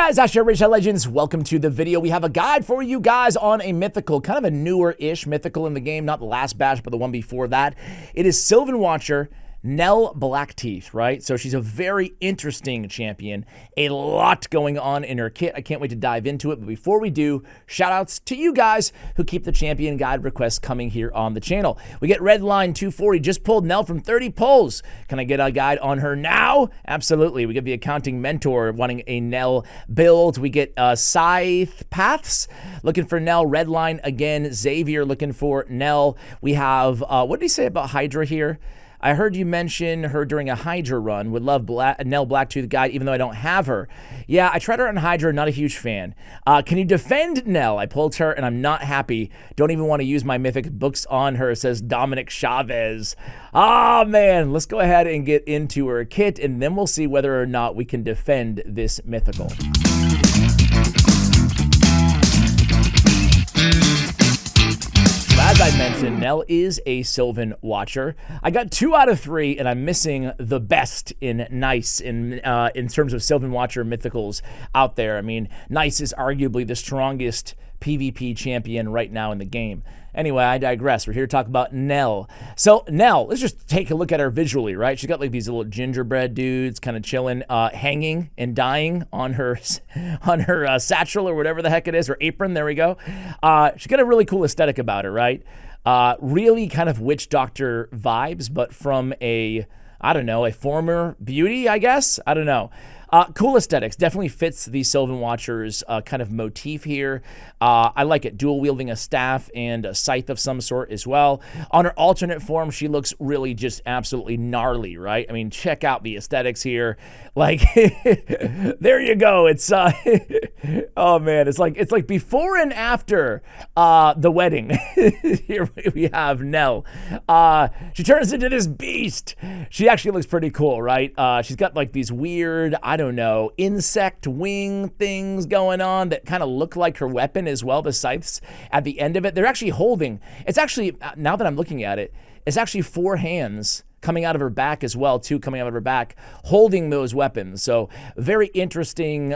guys, Asher Rich Legends. Welcome to the video. We have a guide for you guys on a mythical, kind of a newer-ish mythical in the game, not the last batch, but the one before that. It is Sylvan Watcher, Nell Blackteeth, right? So she's a very interesting champion. A lot going on in her kit. I can't wait to dive into it. But before we do, shout outs to you guys who keep the champion guide requests coming here on the channel. We get Redline 240, just pulled Nell from 30 polls. Can I get a guide on her now? Absolutely. We get the accounting mentor wanting a Nell build. We get Scythe Paths looking for Nell. Redline again. Xavier looking for Nell. We have, what did he say about Hydra here? I heard you mention her during a Hydra run. Would love Nell Blacktooth guide, even though I don't have her. Yeah, I tried her on Hydra, not a huge fan. Can you defend Nell? I pulled her, and I'm not happy. Don't even want to use my mythic books on her, says Dominic Chavez. Oh, man. Let's go ahead and get into her kit, and then we'll see whether or not we can defend this mythical. As I mentioned, Nell is a Sylvan Watcher. I got 2 out of 3, and I'm missing the best in Nice in terms of Sylvan Watcher mythicals out there. I mean, Nice is arguably the strongest PvP champion right now in the game. Anyway, I digress. We're here to talk about Nell. So Nell, let's just take a look at her visually, right? She's got like these little gingerbread dudes kind of chilling, hanging and dying on her satchel or whatever the heck it is, or apron. There we go. She's got a really cool aesthetic about her, right? Really kind of witch doctor vibes, but from a, I don't know, a former beauty, I guess. I don't know. Cool aesthetics. Definitely fits the Sylvan Watcher's kind of motif here. I like it. Dual wielding a staff and a scythe of some sort as well. On her alternate form, she looks really just absolutely gnarly, right? I mean, check out the aesthetics here. Like, there you go. It's, oh man, it's like before and after the wedding. Here we have Nell. She turns into this beast. She actually looks pretty cool, right? She's got like these weird, I don't know, insect wing things going on that kind of look like her weapon as well, the scythes at the end of it. They're actually holding, it's actually, now that I'm looking at it, it's actually 4 hands coming out of her back as well, 2 coming out of her back, holding those weapons. So very interesting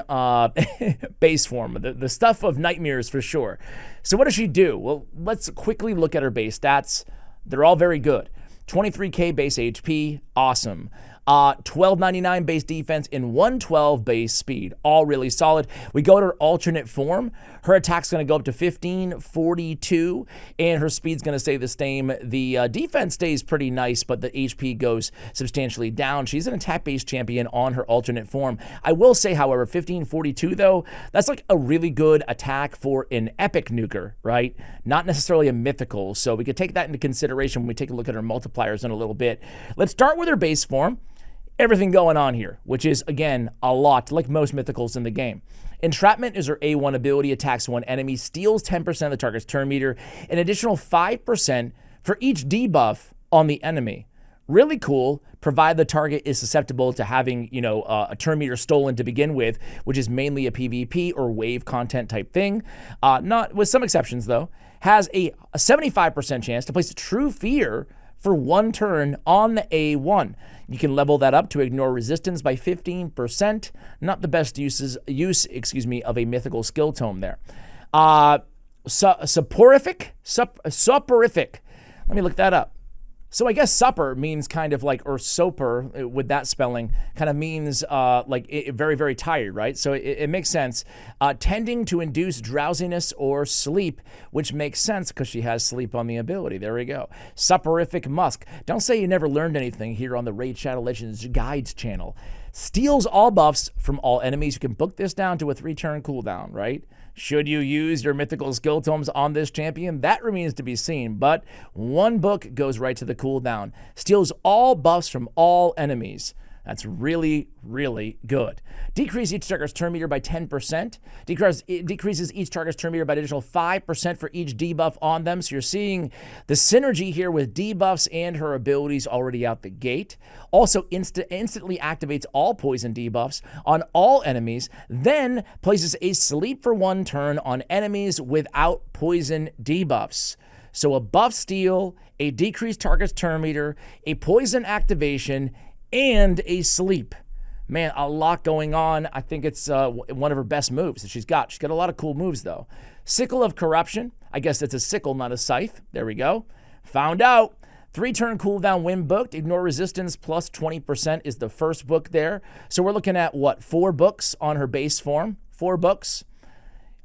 base form, the stuff of nightmares for sure. So what does she do? Well, let's quickly look at her base stats. They're all very good. 23k base HP, awesome. 1299 base defense and 112 base speed, all really solid. We go to her alternate form. Her attack's going to go up to 1542, and her speed's going to stay the same. The defense stays pretty nice, but the HP goes substantially down. She's an attack-based champion on her alternate form. I will say, however, 1542, though, that's like a really good attack for an epic nuker, right? Not necessarily a mythical, so we could take that into consideration when we take a look at her multipliers in a little bit. Let's start with her base form. Everything going on here, which is, again, a lot, like most mythicals in the game. Entrapment is her A1 ability, attacks one enemy, steals 10% of the target's turn meter, an additional 5% for each debuff on the enemy. Really cool, provided the target is susceptible to having, you know, a turn meter stolen to begin with, which is mainly a PvP or wave content type thing. Not with some exceptions, though. Has a 75% chance to place a True Fear for 1 turn on the A1. You can level that up to ignore resistance by 15%. Not the best use of a mythical skill tome there. Soporific? Let me look that up. So I guess supper means kind of like, or soper with that spelling, kind of means like very, very tired, right? So it makes sense. Tending to induce drowsiness or sleep, which makes sense because she has sleep on the ability. There we go. Soporific musk. Don't say you never learned anything here on the Raid Shadow Legends Guides channel. Steals all buffs from all enemies. You can book this down to a 3-turn cooldown, right? Should you use your mythical skill tomes on this champion? That remains to be seen, but 1 book goes right to the cooldown. Steals all buffs from all enemies. That's really, really good. Decrease each target's turn meter by 10%. Decreases each target's turn meter by an additional 5% for each debuff on them. So you're seeing the synergy here with debuffs and her abilities already out the gate. Also instantly activates all poison debuffs on all enemies. Then places a sleep for 1 turn on enemies without poison debuffs. So a buff steal, a decreased target's turn meter, a poison activation, and a sleep. Man, a lot going on. I think it's one of her best moves that she's got. She's got a lot of cool moves, though. Sickle of Corruption. I guess it's a sickle, not a scythe. There we go. Found out. 3-turn cooldown win booked. Ignore resistance plus 20% is the first book there. So we're looking at, what, 4 books on her base form? 4 books.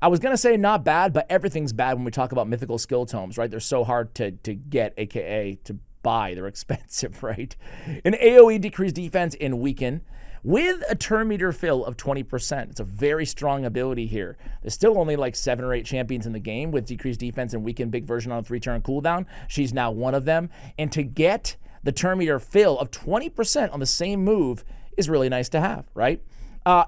I was going to say not bad, but everything's bad when we talk about mythical skill tomes, right? They're so hard to get, a.k.a. to buy. They're expensive, right? An AoE decreased defense and weaken with a turn meter fill of 20%. It's a very strong ability here. There's still only like 7 or 8 champions in the game with decreased defense and weaken big version on a 3-turn cooldown. She's now one of them. And to get the turn meter fill of 20% on the same move is really nice to have, right?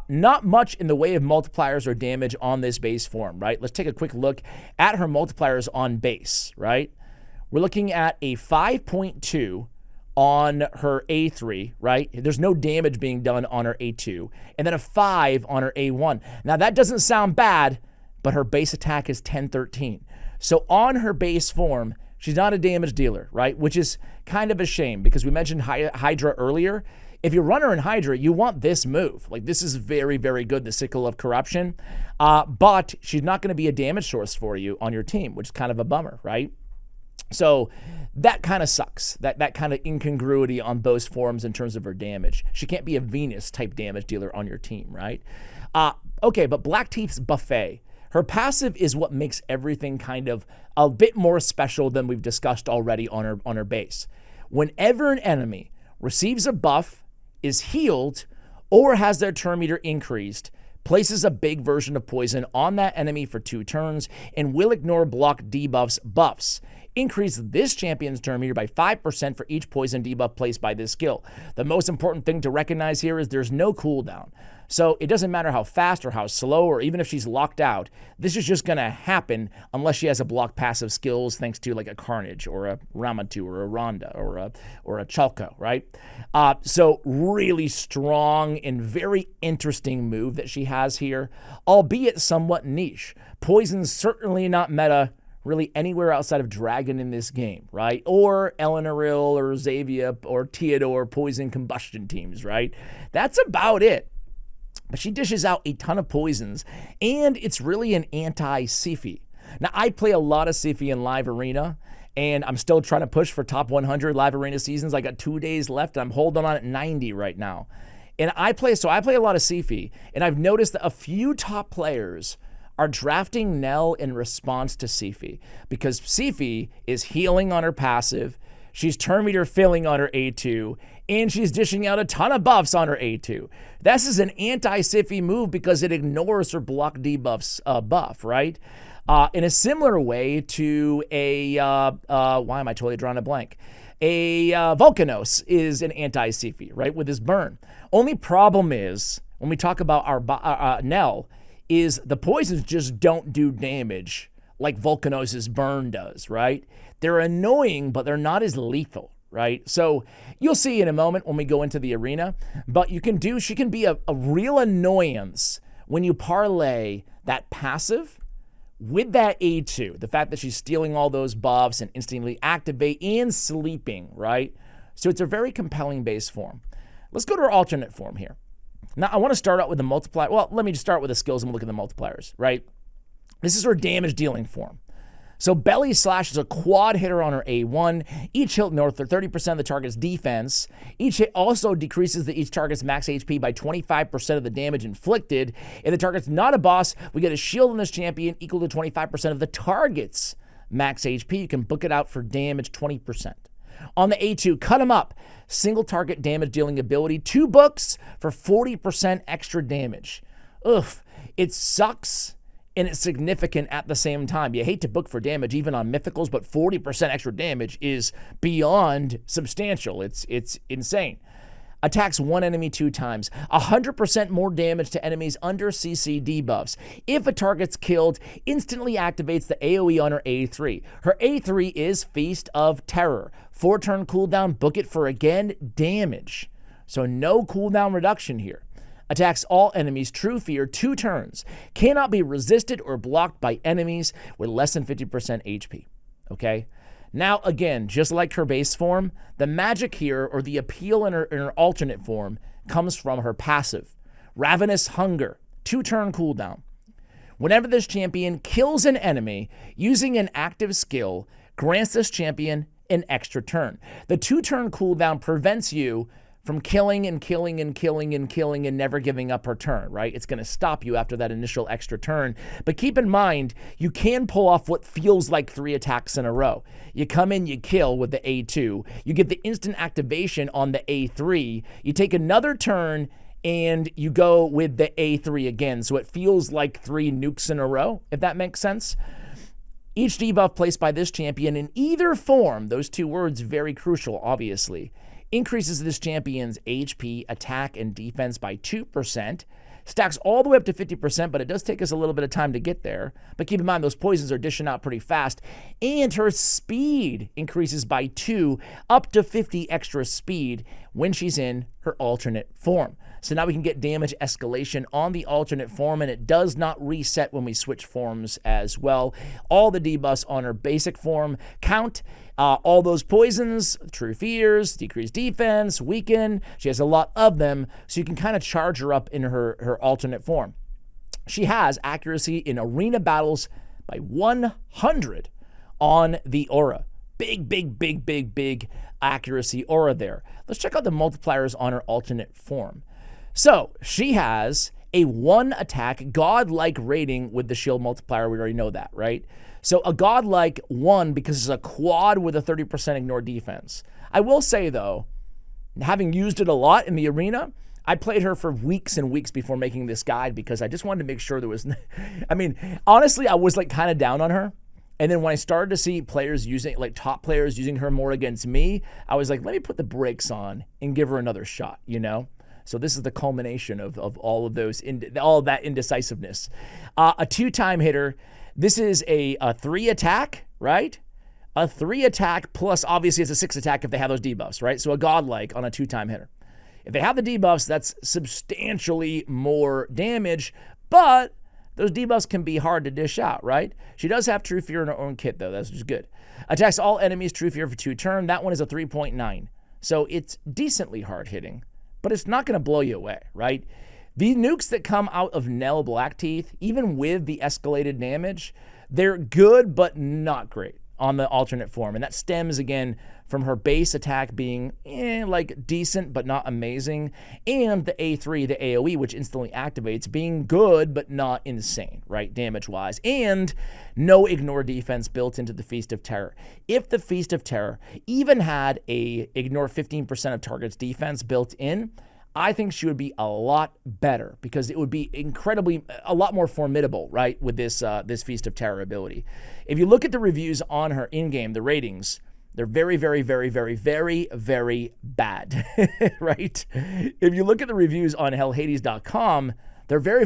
Not much in the way of multipliers or damage on this base form, right? Let's take a quick look at her multipliers on base, right? We're looking at a 5.2 on her A3, right? There's no damage being done on her A2, and then a 5 on her A1. Now, that doesn't sound bad, but her base attack is 10-13. So on her base form, she's not a damage dealer, right? Which is kind of a shame because we mentioned Hydra earlier. If you run her in Hydra, you want this move. Like, this is very, very good, the Sickle of Corruption. But she's not going to be a damage source for you on your team, which is kind of a bummer, right? So that kind of sucks, that kind of incongruity on both forms in terms of her damage. She can't be a Venus-type damage dealer on your team, right? Okay, but Blackteeth's Buffet. Her passive is what makes everything kind of a bit more special than we've discussed already on her base. Whenever an enemy receives a buff, is healed, or has their turn meter increased, places a big version of poison on that enemy for 2 turns, and will ignore block debuffs buffs. Increase this champion's turn meter by 5% for each poison debuff placed by this skill. The most important thing to recognize here is there's no cooldown. So it doesn't matter how fast or how slow, or even if she's locked out, this is just going to happen unless she has a block passive skills thanks to like a Carnage or a Ramatu or a Ronda or a Chalco, right? So really strong and very interesting move that she has here, albeit somewhat niche. Poison's certainly not meta really anywhere outside of Dragon in this game, right? Or Eleanoril or Xavier or Theodore Poison Combustion teams, right? That's about it. But she dishes out a ton of poisons, and it's really an anti-Siphi. Now, I play a lot of Siphi in Live Arena, and I'm still trying to push for top 100 Live Arena seasons. I got 2 days left, and I'm holding on at 90 right now. And I play a lot of Siphi, and I've noticed that a few top players are drafting Nell in response to Siphi, because Siphi is healing on her passive, she's turn meter filling on her A2, and she's dishing out a ton of buffs on her A2. This is an anti-Siphi move because it ignores her block debuffs buff, right? In a similar way to a, why am I totally drawing a blank? Volcanos is an anti-Siphi, right, with his burn. Only problem is, when we talk about our Nell, is the poisons just don't do damage like Volcanos' burn does, right? They're annoying, but they're not as lethal, right? So you'll see in a moment when we go into the arena, but she can be a real annoyance when you parlay that passive with that A2, the fact that she's stealing all those buffs and instantly activate and sleeping, right? So it's a very compelling base form. Let's go to her alternate form here. Now, I want to start out with the multiplier. Well, let me just start with the skills and we'll look at the multipliers, right? This is her damage dealing form. So Belly Slash is a quad hitter on her A1. Each hit north of 30% of the target's defense. Each hit also decreases each target's max HP by 25% of the damage inflicted. If the target's not a boss, we get a shield on this champion equal to 25% of the target's max HP. You can book it out for damage 20%. On the A2, cut him up. Single target damage dealing ability. 2 books for 40% extra damage. Ugh, it sucks and it's significant at the same time. You hate to book for damage even on mythicals, but 40% extra damage is beyond substantial. It's insane. Attacks one enemy 2 times. 100% more damage to enemies under CC debuffs. If a target's killed, instantly activates the AoE on her A3. Her A3 is Feast of Terror. 4-turn cooldown, book it for again damage. So no cooldown reduction here. Attacks all enemies, True Fear, 2 turns. Cannot be resisted or blocked by enemies with less than 50% HP. Okay? Now, again, just like her base form, the magic here, or the appeal in her alternate form, comes from her passive. Ravenous Hunger, 2-turn cooldown. Whenever this champion kills an enemy using an active skill, grants this champion an extra turn. The 2-turn cooldown prevents you from killing and killing and killing and killing and never giving up her turn, right? It's going to stop you after that initial extra turn. But keep in mind, you can pull off what feels like 3 attacks in a row. You come in, you kill with the A2. You get the instant activation on the A3. You take another turn and you go with the A3 again. So it feels like 3 nukes in a row, if that makes sense. Each debuff placed by this champion in either form, those 2 words very crucial, obviously, increases this champion's HP, attack, and defense by 2%, stacks all the way up to 50%, but it does take us a little bit of time to get there. But keep in mind, those poisons are dishing out pretty fast, and her speed increases by 2, up to 50 extra speed when she's in her alternate form. So now we can get damage escalation on the alternate form, and it does not reset when we switch forms as well. All the debuffs on her basic form count. All those poisons, True Fears, decreased defense, weaken. She has a lot of them, so you can kind of charge her up in her alternate form. She has accuracy in arena battles by 100 on the aura. Big accuracy aura there. Let's check out the multipliers on her alternate form. So she has a 1-attack godlike rating with the shield multiplier. We already know that, right? So a godlike 1 because it's a quad with a 30% ignore defense. I will say, though, having used it a lot in the arena, I played her for weeks and weeks before making this guide because I just wanted to make sure there was... I mean, honestly, I was like kind of down on her. And then when I started to see players using, like top players using her more against me, I was like, let me put the brakes on and give her another shot, you know? So this is the culmination of all of those, all of that indecisiveness. A 2-time hitter. This is a 3-attack, right? A 3-attack plus, obviously, it's a 6-attack if they have those debuffs, right? So a godlike on a 2-time hitter. If they have the debuffs, that's substantially more damage, but those debuffs can be hard to dish out, right? She does have True Fear in her own kit, though. That's just good. Attacks all enemies, True Fear for 2 turn. That one is a 3.9. So it's decently hard hitting, but it's not going to blow you away, right? The nukes that come out of Nell Blackteeth, even with the escalated damage, they're good but not great on the alternate form. And that stems, again, from her base attack being like decent but not amazing, and the A3, the AoE, which instantly activates, being good but not insane, right, damage-wise, and no ignore defense built into the Feast of Terror. If the Feast of Terror even had a ignore 15% of target's defense built in, I think she would be a lot better because it would be a lot more formidable, right, with this Feast of Terror ability. If you look at the reviews on her in-game, the ratings, they're very bad, right? If you look at the reviews on hellhades.com, they're very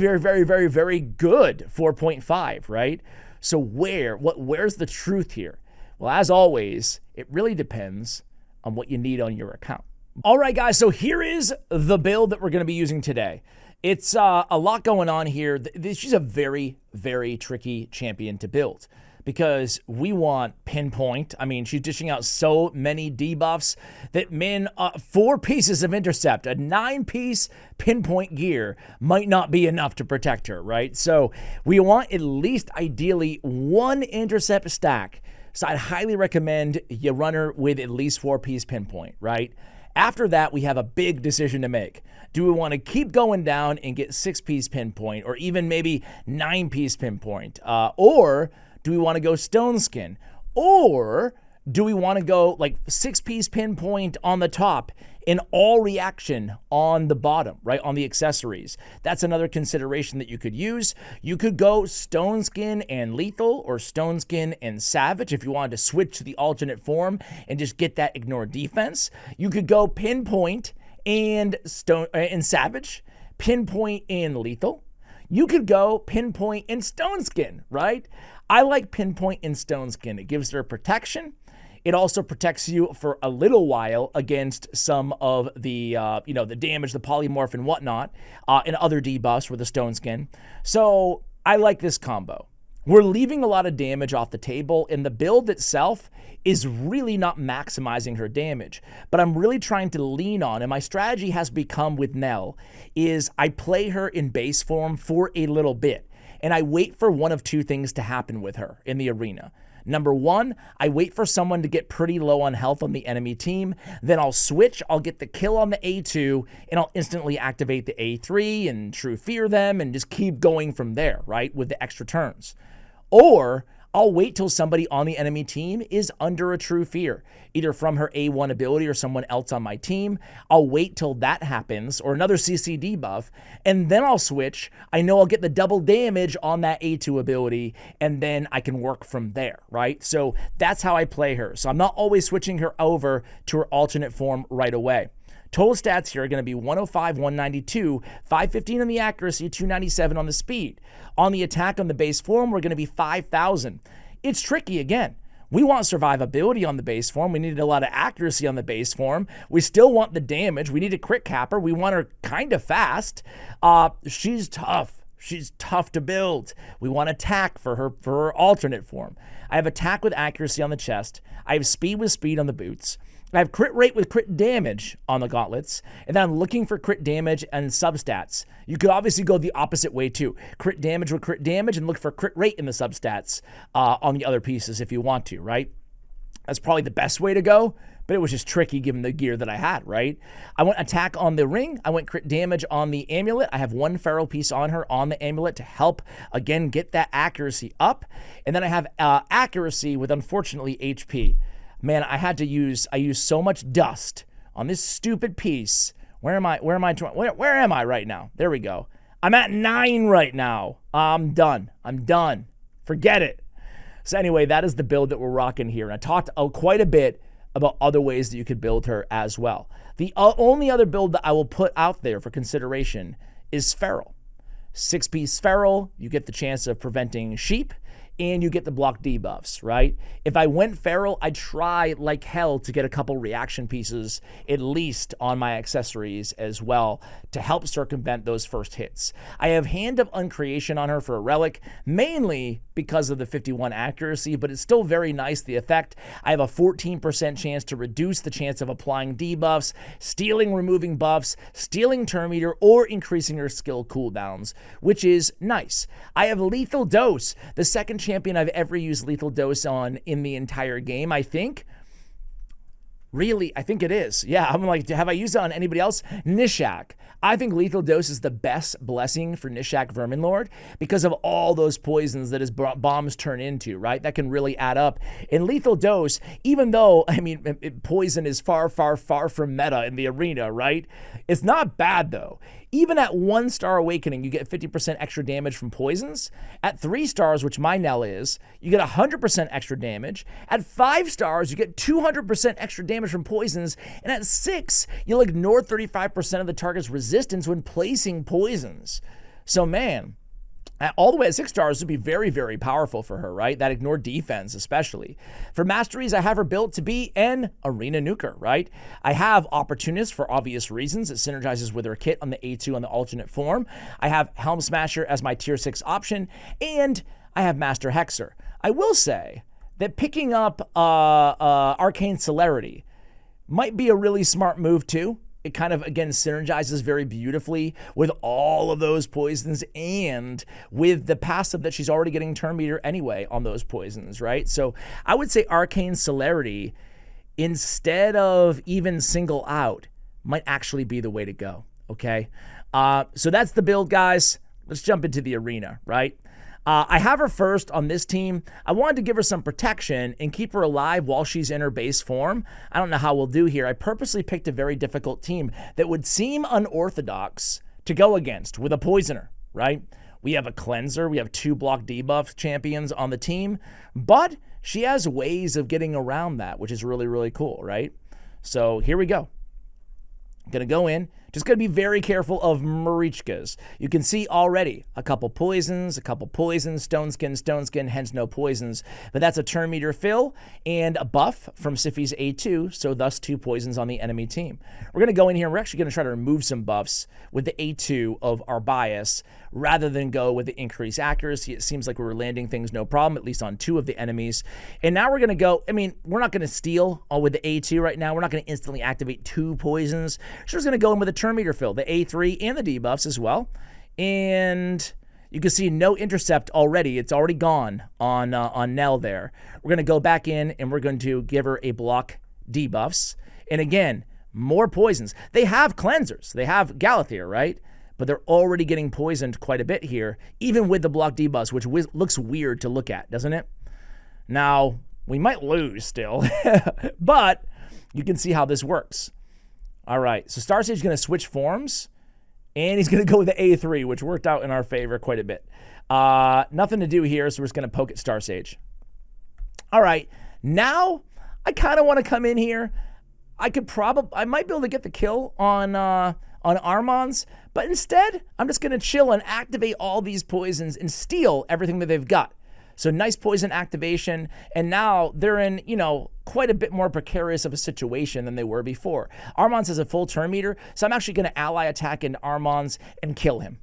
good, 4.5, right? So where's the truth here? Well, as always, it really depends on what you need on your account. All right, guys, so here is the build that we're going to be using today. It's a lot going on here. She's a very tricky champion to build because we want pinpoint. I mean, she's dishing out so many debuffs that, 4 pieces of intercept, a 9-piece pinpoint gear might not be enough to protect her, right? So we want at least, ideally, 1 intercept stack. So I'd highly recommend you run her with at least 4-piece pinpoint, right? After that, we have a big decision to make. Do we want to keep going down and get 6-piece pinpoint, or even maybe 9-piece pinpoint? Or do we want to go stone skin? Or do we want to go like 6-piece pinpoint on the top and all reaction on the bottom, right, on the accessories? That's another consideration that you could use. You could go stone skin and lethal, or stone skin and savage if you wanted to switch to the alternate form and just get that ignore defense. You could go pinpoint and savage, pinpoint and lethal. You could go pinpoint and stone skin, right? I like pinpoint and stone skin. It gives her protection. It also protects you for a little while against some of the, the damage, the polymorph and whatnot, and other debuffs with the stone skin. So I like this combo. We're leaving a lot of damage off the table, and the build itself is really not maximizing her damage. But I'm really trying to lean on, and my strategy has become with Nell, is I play her in base form for a little bit, and I wait for one of two things to happen with her in the arena. Number one, I wait for someone to get pretty low on health on the enemy team. Then I'll switch, I'll get the kill on the A2, and I'll instantly activate the A3 and True Fear them and just keep going from there, right, with the extra turns. Or I'll wait till somebody on the enemy team is under a True Fear, either from her A1 ability or someone else on my team. I'll wait till that happens, or another CC debuff, and then I'll switch. I know I'll get the double damage on that A2 ability, and then I can work from there, right? So that's how I play her. So I'm not always switching her over to her alternate form right away. Total stats here are going to be 105, 192, 515 on the accuracy, 297 on the speed. On the attack on the base form, we're going to be 5,000. It's tricky again. We want survivability on the base form. We needed a lot of accuracy on the base form. We still want the damage. We need a crit capper. We want her kind of fast. She's tough. She's tough to build. We want attack for her alternate form. I have attack with accuracy on the chest. I have speed with speed on the boots. I have crit rate with crit damage on the gauntlets, and then I'm looking for crit damage and substats. You could obviously go the opposite way too. Crit damage with crit damage and look for crit rate in the substats on the other pieces if you want to, right? That's probably the best way to go, but it was just tricky given the gear that I had, right? I went attack on the ring. I went crit damage on the amulet. I have one feral piece on her on the amulet to help, again, get that accuracy up. And then I have accuracy with, unfortunately, HP. Man, I used so much dust on this stupid piece. Where am I right now? There we go. I'm at 9 right now. I'm done. Forget it. So anyway, that is the build that we're rocking here. And I talked quite a bit about other ways that you could build her as well. The only other build that I will put out there for consideration is feral. 6-piece feral, you get the chance of preventing sheep, and you get the block debuffs, right? If I went feral, I'd try like hell to get a couple reaction pieces, at least on my accessories as well, to help circumvent those first hits. I have Hand of Uncreation on her for a relic, mainly because of the 51 accuracy, but it's still very nice, the effect. I have a 14% chance to reduce the chance of applying debuffs, stealing, removing buffs, stealing turn meter, or increasing her skill cooldowns, which is nice. I have Lethal Dose, the second champion I've ever used Lethal Dose on in the entire game, I think. Really, I think it is. Yeah, I'm like, have I used it on anybody else? Nishak. I think Lethal Dose is the best blessing for Nishak Verminlord because of all those poisons that his bombs turn into, right? That can really add up. In Lethal Dose, even though, I mean, poison is far, far, far from meta in the arena, right? It's not bad, though. Even at 1-star awakening, you get 50% extra damage from poisons. At 3 stars, which my Nell is, you get 100% extra damage. At 5 stars, you get 200% extra damage from poisons. And at 6, you'll ignore 35% of the target's resistance when placing poisons. So man, all the way at 6 stars would be very, very powerful for her, right? That ignore defense, especially. For Masteries, I have her built to be an arena nuker, right? I have Opportunist for obvious reasons. It synergizes with her kit on the A2 on the alternate form. I have Helm Smasher as my tier 6 option, and I have Master Hexer. I will say that picking up Arcane Celerity might be a really smart move too. It kind of, again, synergizes very beautifully with all of those poisons and with the passive that she's already getting turn meter anyway on those poisons, right? So I would say Arcane Celerity, instead of even single out, might actually be the way to go, okay? So that's the build, guys. Let's jump into the arena, right? I have her first on this team. I wanted to give her some protection and keep her alive while she's in her base form. I don't know how we'll do here. I purposely picked a very difficult team that would seem unorthodox to go against with a poisoner, right? We have a cleanser. We have 2 block debuff champions on the team, but she has ways of getting around that, which is really, really cool, right? So here we go. I'm going to go in Just got to be very careful of Marichkas. You can see already a couple poisons, Stone Skin, hence no poisons. But that's a turn meter fill and a buff from Siphi's A2, so thus 2 poisons on the enemy team. We're going to go in here and we're actually going to try to remove some buffs with the A2 of our bias rather than go with the increased accuracy. It seems like we're landing things no problem, at least on 2 of the enemies. And now we're going to go, I mean, we're not going to steal with the A2 right now. We're not going to instantly activate 2 poisons. So we're just going to go in with a turn meter fill, the A3 and the debuffs as well. And you can see no intercept already. It's already gone on Nell there. We're going to go back in and we're going to give her a block debuffs. And again, more poisons. They have cleansers. They have Galathir, right? But they're already getting poisoned quite a bit here, even with the block debuffs, which looks weird to look at, doesn't it? Now, we might lose still, but you can see how this works. All right, so Starsage is going to switch forms, and he's going to go with the A3, which worked out in our favor quite a bit. Nothing to do here, so we're just going to poke at Starsage. All right, now I kind of want to come in here. I might be able to get the kill on Armand's, but instead, I'm just going to chill and activate all these poisons and steal everything that they've got. So nice poison activation, and now they're in, quite a bit more precarious of a situation than they were before. Armand's has a full turn meter, so I'm actually going to ally attack into Armand's and kill him.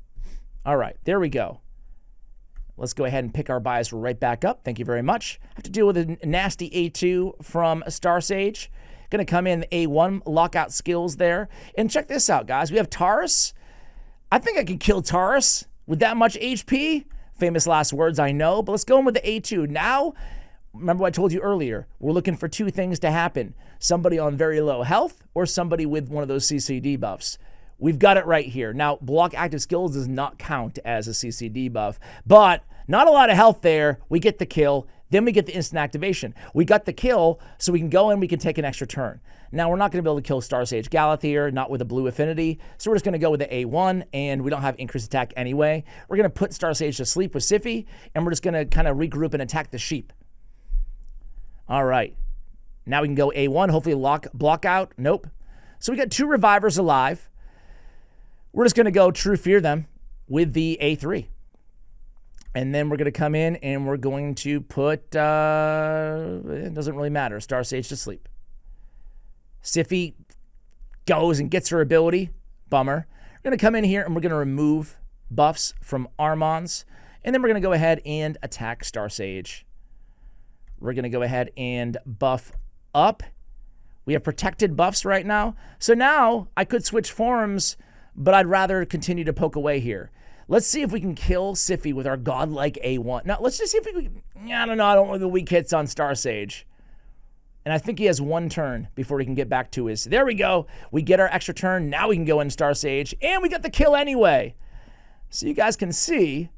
All right, there we go. Let's go ahead and pick our bias right back up. Thank you very much. I have to deal with a nasty A2 from Starsage. Going to come in A1, lockout skills there. And check this out, guys. We have Taurus. I think I can kill Taurus with that much HP. Famous last words, I know. But let's go in with the A2. Now, remember what I told you earlier. We're looking for 2 things to happen. Somebody on very low health or somebody with one of those CC debuffs. We've got it right here. Now, block active skills does not count as a CC debuff. But not a lot of health there. We get the kill. Then we get the instant activation. We got the kill, so we can go in, we can take an extra turn. Now, we're not going to be able to kill Starsage Galathir, not with a blue affinity, so we're just going to go with the A1, and we don't have increased attack anyway. We're going to put Starsage to sleep with Siphi, and we're just going to kind of regroup and attack the sheep. All right. Now we can go A1, hopefully block out. Nope. So we got 2 revivers alive. We're just going to go True Fear them with the A3. And then we're going to come in and we're going to put, it doesn't really matter, Starsage to sleep. Siphi goes and gets her ability. Bummer. We're going to come in here and we're going to remove buffs from Armand's. And then we're going to go ahead and attack Starsage. We're going to go ahead and buff up. We have protected buffs right now. So now I could switch forms, but I'd rather continue to poke away here. Let's see if we can kill Siphi with our godlike A1. Now, let's just see if we can... I don't know. I don't want the weak hits on Starsage. And I think he has 1 turn before he can get back to his... There we go. We get our extra turn. Now we can go in Starsage. And we got the kill anyway. So you guys can see,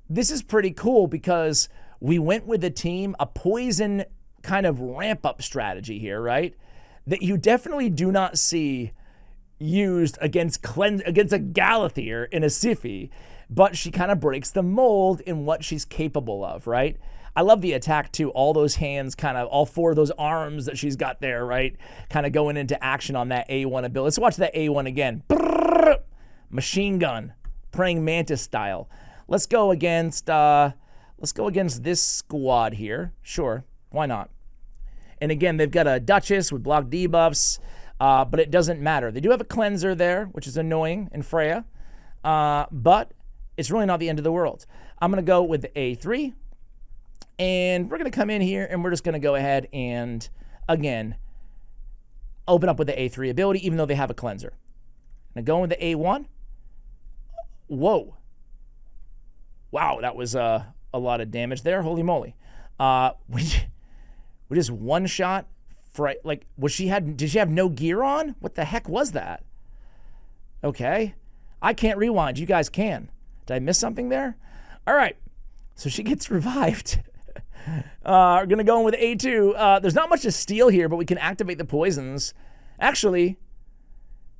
this is pretty cool because we went with a team, a poison kind of ramp-up strategy here, right? That you definitely do not see used against a Galathir in a Siphi, but she kind of breaks the mold in what she's capable of, right? I love the attack too. All those hands, kind of all 4 of those arms that she's got there, right? Kind of going into action on that A1 ability. Let's watch that A1 again. Brrr, machine gun, praying mantis style. Let's go against this squad here. Sure, why not? And again, they've got a Duchess with block debuffs. But it doesn't matter. They do have a cleanser there, which is annoying in Freya, but it's really not the end of the world. I'm going to go with the A3, and we're going to come in here, and we're just going to go ahead and, again, open up with the A3 ability, even though they have a cleanser. I'm going with the A1. Whoa. Wow, that was a lot of damage there. Holy moly. We just one-shot. Like, did she have no gear on? What the heck was that? Okay. I can't rewind. You guys can. Did I miss something there? All right. So she gets revived. We're going to go in with A2. There's not much to steal here, but we can activate the poisons. Actually,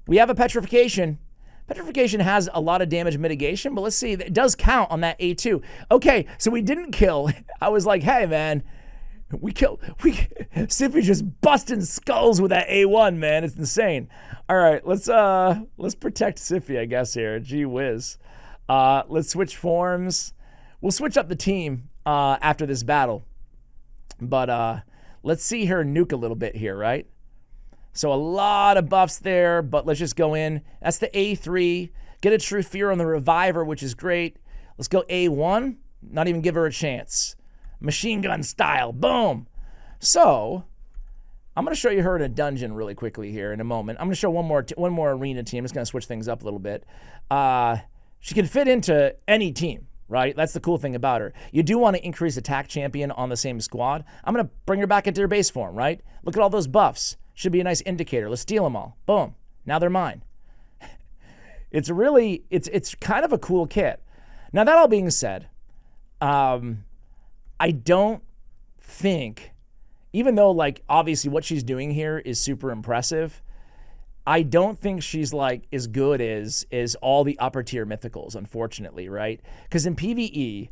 we have a petrification. Petrification has a lot of damage mitigation, but let's see. It does count on that A2. Okay, so we didn't kill. I was like, hey, man, Siffy just busting skulls with that A1, man. It's insane. All right, let's protect Siffy, I guess, here. Gee whiz. Let's switch forms. We'll switch up the team after this battle. But let's see her nuke a little bit here, right? So a lot of buffs there, but let's just go in. That's the A3. Get a True Fear on the Reviver, which is great. Let's go A1. Not even give her a chance. Machine gun style. Boom. So I'm going to show you her in a dungeon really quickly here in a moment. I'm going to show one more arena team. I'm just going to switch things up a little bit. She can fit into any team, right? That's the cool thing about her. You do want to increase attack champion on the same squad. I'm going to bring her back into her base form, right? Look at all those buffs. Should be a nice indicator. Let's steal them all. Boom. Now they're mine. It's kind of a cool kit. Now, that all being said, I don't think, even though, like, obviously what she's doing here is super impressive, I don't think she's, like, as good as all the upper tier mythicals, unfortunately, right? Because in PvE,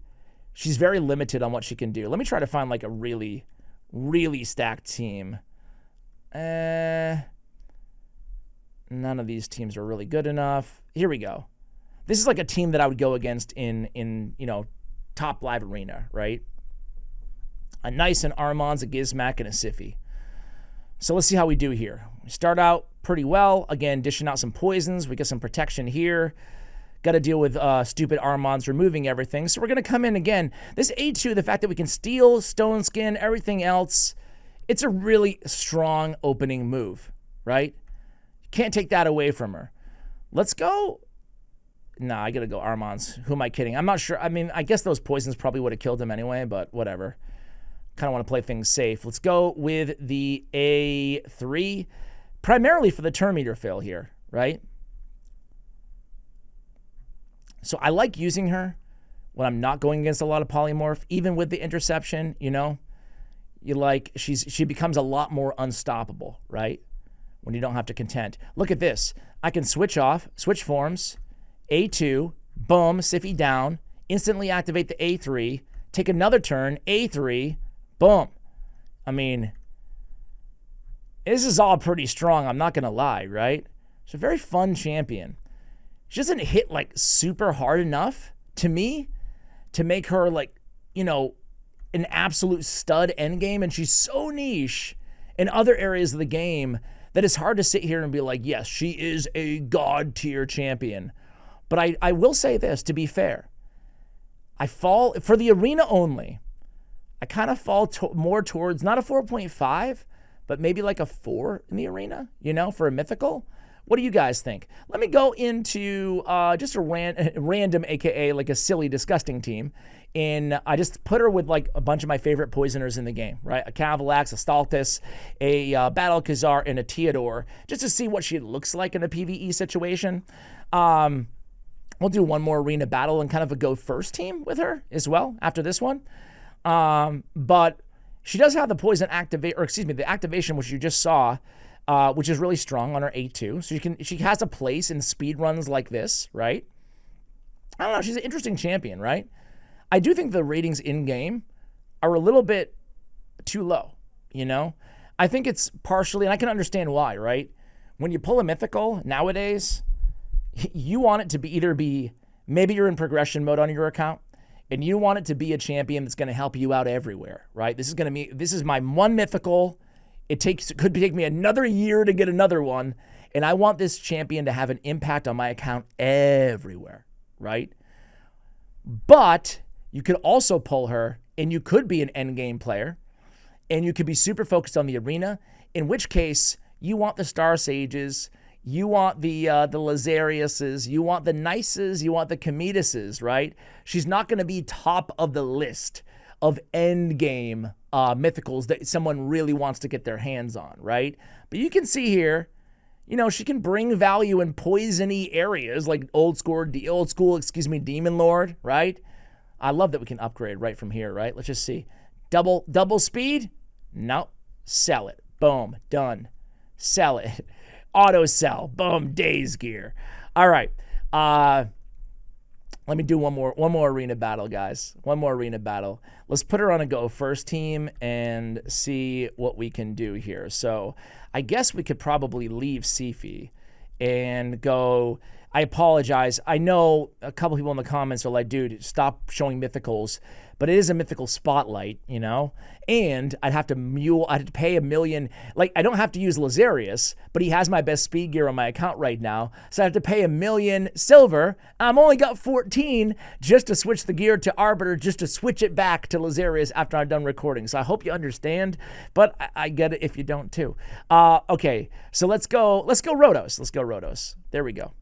she's very limited on what she can do. Let me try to find, like, a really, really stacked team. None of these teams are really good enough. Here we go. This is like a team that I would go against in top live arena, right? A Nice and Armand's, a Gizmac, and a Siffy. So let's see how we do here. We start out pretty well. Again, dishing out some poisons. We get some protection here. Got to deal with stupid Armands removing everything. So we're going to come in again. This A2, the fact that we can steal, stone skin, everything else, it's a really strong opening move, right? You can't take that away from her. Let's go. Nah, I got to go Armands. Who am I kidding? I'm not sure. I mean, I guess those poisons probably would have killed him anyway, but whatever. Kind of want to play things safe. Let's go with the A3, primarily for the turn meter fill here, right? So I like using her when I'm not going against a lot of polymorph, even with the interception, you know? She becomes a lot more unstoppable, right? When you don't have to contend. Look at this. I can switch forms, A2, boom, Siffy down, instantly activate the A3, take another turn, A3, boom. I mean, this is all pretty strong, I'm not going to lie, right? She's a very fun champion. She doesn't hit, like, super hard enough, to me, to make her, like, an absolute stud endgame, and she's so niche in other areas of the game that it's hard to sit here and be like, yes, she is a god tier champion. But I will say this, to be fair, I fall, for the arena only, I kind of fall more towards, not a 4.5, but maybe like a 4 in the arena, for a mythical. What do you guys think? Let me go into just a random, aka like a silly, disgusting team. I just put her with like a bunch of my favorite poisoners in the game, right? A Cavalax, a Staltus, a Battle Khazar, and a Teodor, just to see what she looks like in a PvE situation. We'll do one more arena battle and kind of a go first team with her as well after this one. But she does have the poison the activation, which you just saw, which is really strong on her A2. So she has a place in speed runs like this, right? I don't know. She's an interesting champion, right? I do think the ratings in-game are a little bit too low, I think it's partially, and I can understand why, right? When you pull a mythical nowadays, you want it to be maybe you're in progression mode on your account, and you want it to be a champion that's going to help you out everywhere, right? This is my one mythical. It could take me another year to get another one, and I want this champion to have an impact on my account everywhere, right? But you could also pull her, and you could be an endgame player, and you could be super focused on the arena, in which case you want the Star Sages, you want the Lazariuses, you want the Nices, you want the Cometises, right? She's not going to be top of the list of endgame mythicals that someone really wants to get their hands on, right? But you can see here, she can bring value in poisony areas like old school, Demon Lord, right? I love that we can upgrade right from here, right? Let's just see. Double speed? No. Sell it. Boom. Done. Sell it. Auto sell. Boom. Days gear. All right. Let me do one more arena battle, guys. One more arena battle. Let's put her on a go first team and see what we can do here. So I guess we could probably leave Sifi and go. I apologize. I know a couple people in the comments are like, dude, stop showing mythicals. But it is a mythical spotlight, you know? And I'd have to pay $1 million. Like, I don't have to use Lazarius, but he has my best speed gear on my account right now. So I have to pay $1 million silver. I'm only got 14 just to switch the gear to Arbiter, just to switch it back to Lazarius after I'm done recording. So I hope you understand, but I get it if you don't too. Okay, so let's go Rotos. Let's go Rotos. There we go.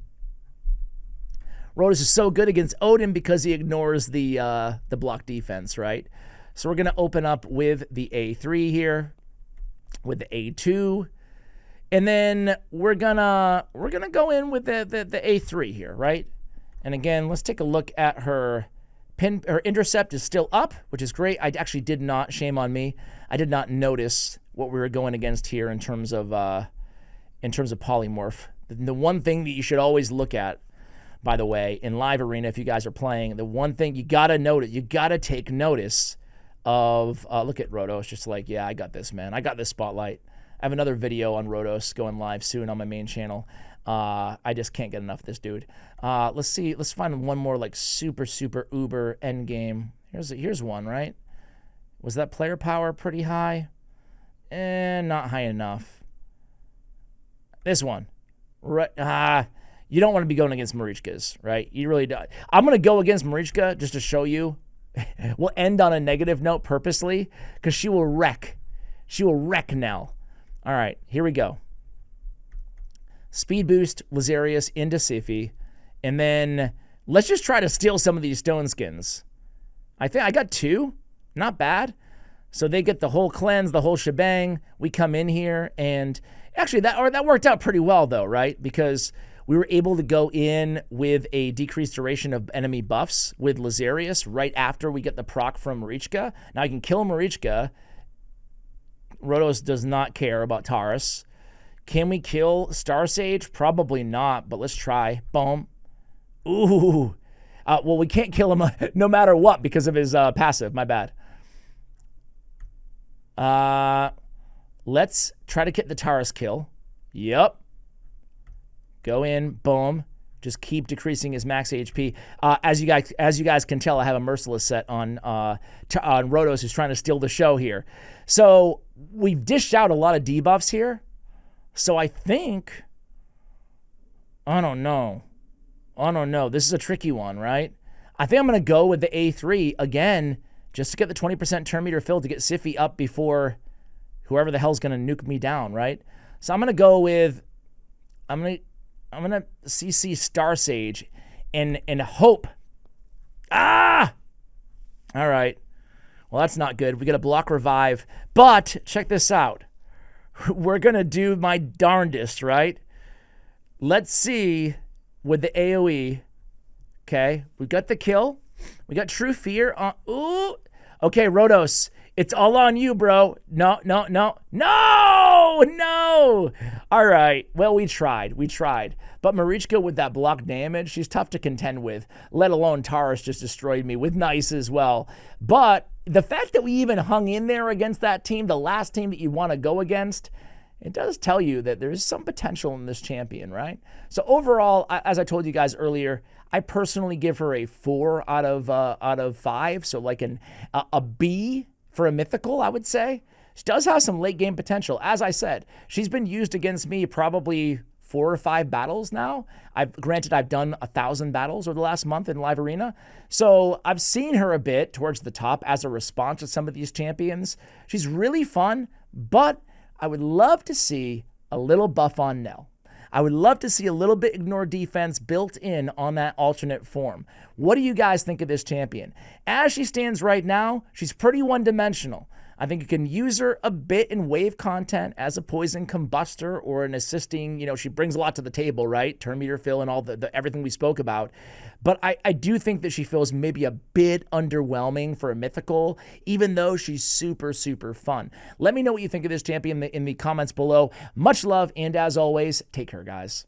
Rotos is so good against Odin because he ignores the block defense, right? So we're going to open up with the A3 here, with the A2, and then we're gonna go in with the A3 here, right? And again, let's take a look at her pin. Her intercept is still up, which is great. I actually did not, shame on me, I did not notice what we were going against here in terms of polymorph. The one thing that you should always look at, by the way, in live arena, if you guys are playing, the one thing you got to notice, you got to take notice of, look at Rotos, just like, yeah, I got this, man. I got this spotlight. I have another video on Rotos going live soon on my main channel. I just can't get enough of this dude. Let's see. Let's find one more like super uber end game. Here's one, right? Was that player power pretty high? Not high enough. This one. Right. You don't want to be going against Marichka's, right? You really don't. I'm going to go against Marichka just to show you. We'll end on a negative note purposely because she will wreck. She will wreck Nell. All right, here we go. Speed boost Lazarius into Sifi. And then let's just try to steal some of these stone skins. I think I got 2. Not bad. So they get the whole cleanse, the whole shebang. We come in here and actually that worked out pretty well though, right? Because we were able to go in with a decreased duration of enemy buffs with Lazarius right after we get the proc from Marichka. Now I can kill Marichka. Rotos does not care about Taurus. Can we kill Star Sage? Probably not, but let's try. Boom. Ooh. Well, we can't kill him no matter what because of his passive. My bad. Let's try to get the Taurus kill. Yep. Go in, boom. Just keep decreasing his max HP. As you guys can tell, I have a merciless set on Rotos, who's trying to steal the show here. So we've dished out a lot of debuffs here. So I think, I don't know. This is a tricky one, right? I think I'm going to go with the A3 again, just to get the 20% turn meter filled to get Sifi up before whoever the hell's going to nuke me down, right? So I'm going to go with, I'm going to CC Star Sage and hope. All right. Well, that's not good. We got a block revive. But check this out. We're going to do my darndest, right? Let's see with the AoE. Okay. We got the kill. We got True Fear on. Ooh. Okay, Rotos. It's all on you, bro. No. All right. Well, we tried. But Marichka with that block damage, she's tough to contend with, let alone Taurus just destroyed me with Nice as well. But the fact that we even hung in there against that team, the last team that you want to go against, it does tell you that there's some potential in this champion, right? So overall, as I told you guys earlier, I personally give her a 4 out of 5. So like a B for a mythical, I would say. She does have some late game potential. As I said, she's been used against me probably 4 or 5 battles now. Granted, I've done 1,000 battles over the last month in live arena. So I've seen her a bit towards the top as a response to some of these champions. She's really fun, but I would love to see a little buff on Nell. I would love to see a little bit ignore defense built in on that alternate form. What do you guys think of this champion? As she stands right now, she's pretty one-dimensional. I think you can use her a bit in wave content as a poison combustor or an assisting, she brings a lot to the table, right? Turn meter fill and all the everything we spoke about. But I do think that she feels maybe a bit underwhelming for a mythical, even though she's super fun. Let me know what you think of this champion in the comments below. Much love, and as always, take care, guys.